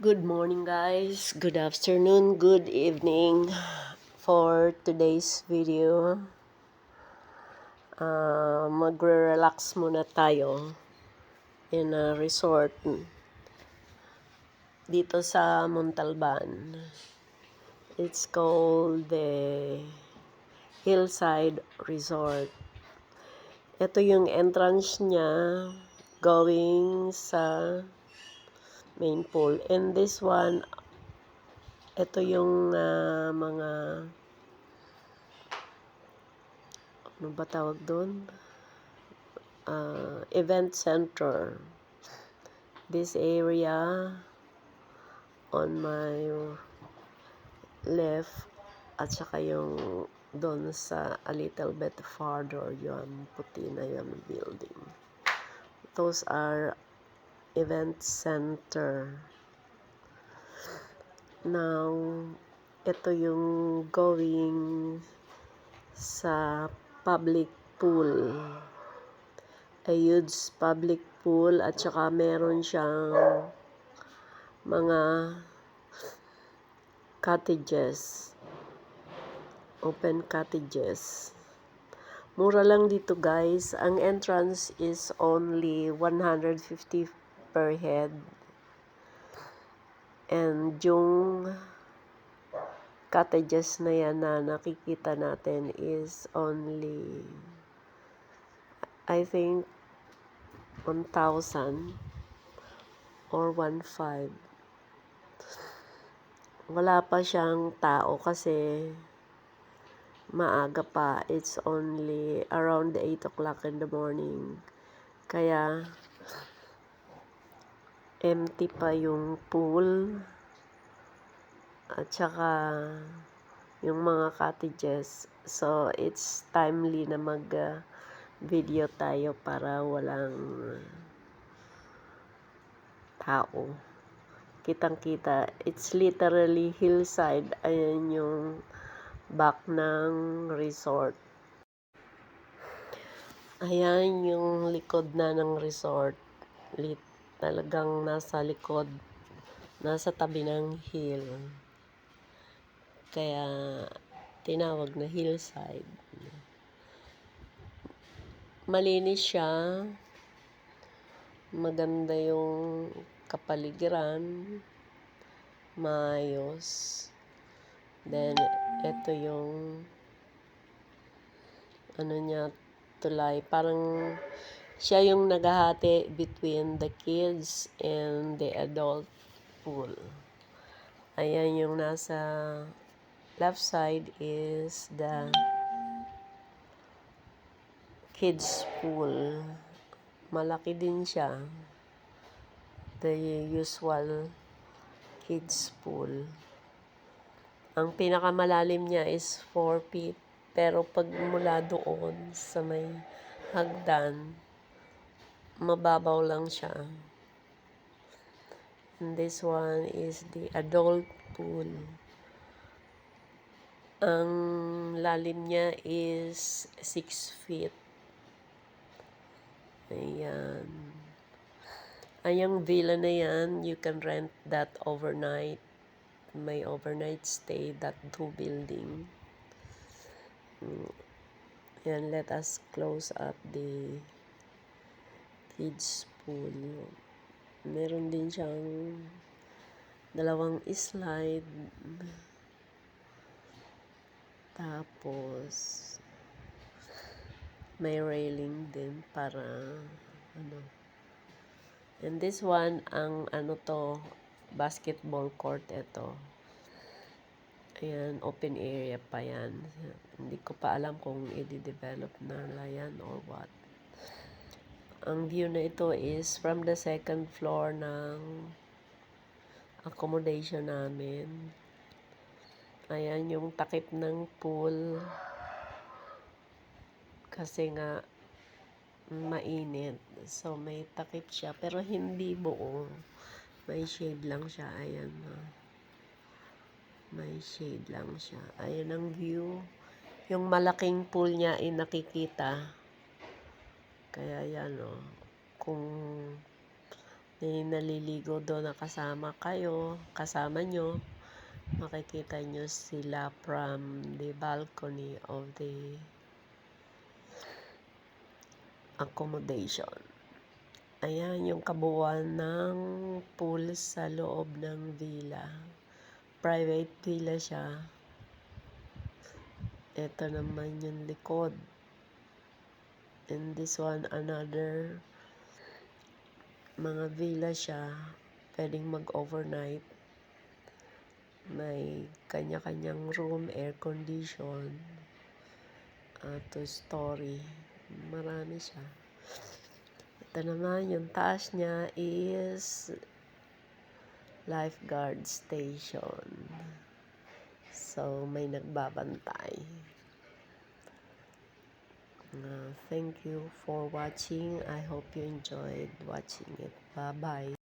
Good morning guys, good afternoon, good evening. For today's video, magre-relax muna tayo in a resort dito sa Montalban. It's called the Hillside Resort. Ito yung entrance niya going sa main pool. And this one, ito yung mga ano ba tawag doon? Event center. This area on my left at saka yung doon sa a little bit farther yung puti na yung building. Those are event center. Now, ito yung going sa public pool. A huge public pool at saka meron siyang mga cottages. Open cottages. Mura lang dito guys. Ang entrance is only 150 per head. And yung cottages na yan na nakikita natin is only I think 1,000 or 1,500. Wala pa siyang tao kasi maaga pa. It's only around 8 o'clock in the morning. Kaya empty pa yung pool at saka yung mga cottages. So it's timely na mag video tayo para walang tao. Kitang-kita. It's literally hillside. Ayan yung back ng resort. Ayan yung likod na ng resort. Talagang nasa likod. Nasa tabi ng hill. Kaya tinawag na hillside. Malinis siya. Maganda yung kapaligiran. Maayos. Then, ito yung ano niya, tulay. Parang siya yung naghahati between the kids and the adult pool. Ayan yung nasa left side is the kids pool. Malaki din siya. The usual kids pool. Ang pinakamalalim niya is 4 feet. Pero pag mula doon sa may hagdan, mababaw lang siya. And this one is the adult pool. Ang lalim niya is 6 feet. Ayan. Ayang villa na yan, you can rent that overnight. May overnight stay, that 2 building. Yan, let us close up the kids pool. Meron din siyang 2 slide. Tapos may railing din para ano. And this one, ang ano to, basketball court ito. Ayan, open area pa yan. Hindi ko pa alam kung i-develop na yan or what. Ang view na ito is from the second floor ng accommodation namin. Ayan yung takip ng pool. Kasi nga mainit. So may takip siya pero hindi buo. May shade lang siya. Ayan. May shade lang siya. Ayan ang view. Yung malaking pool niya ay nakikita. Kaya yan o. Kung May naliligo doon na kasama nyo. Makikita nyo sila from the balcony of the accommodation. Ayan yung kabuuan ng pool sa loob ng villa. Private villa siya. Ito naman yung likod. And this one, another mga villa siya. Pwedeng mag-overnight. May kanya-kanyang room, air condition. 2-story. Marami siya. Ito naman, yung taas niya is lifeguard station. So, may nagbabantay. Thank you for watching. I hope you enjoyed watching it. Bye-bye.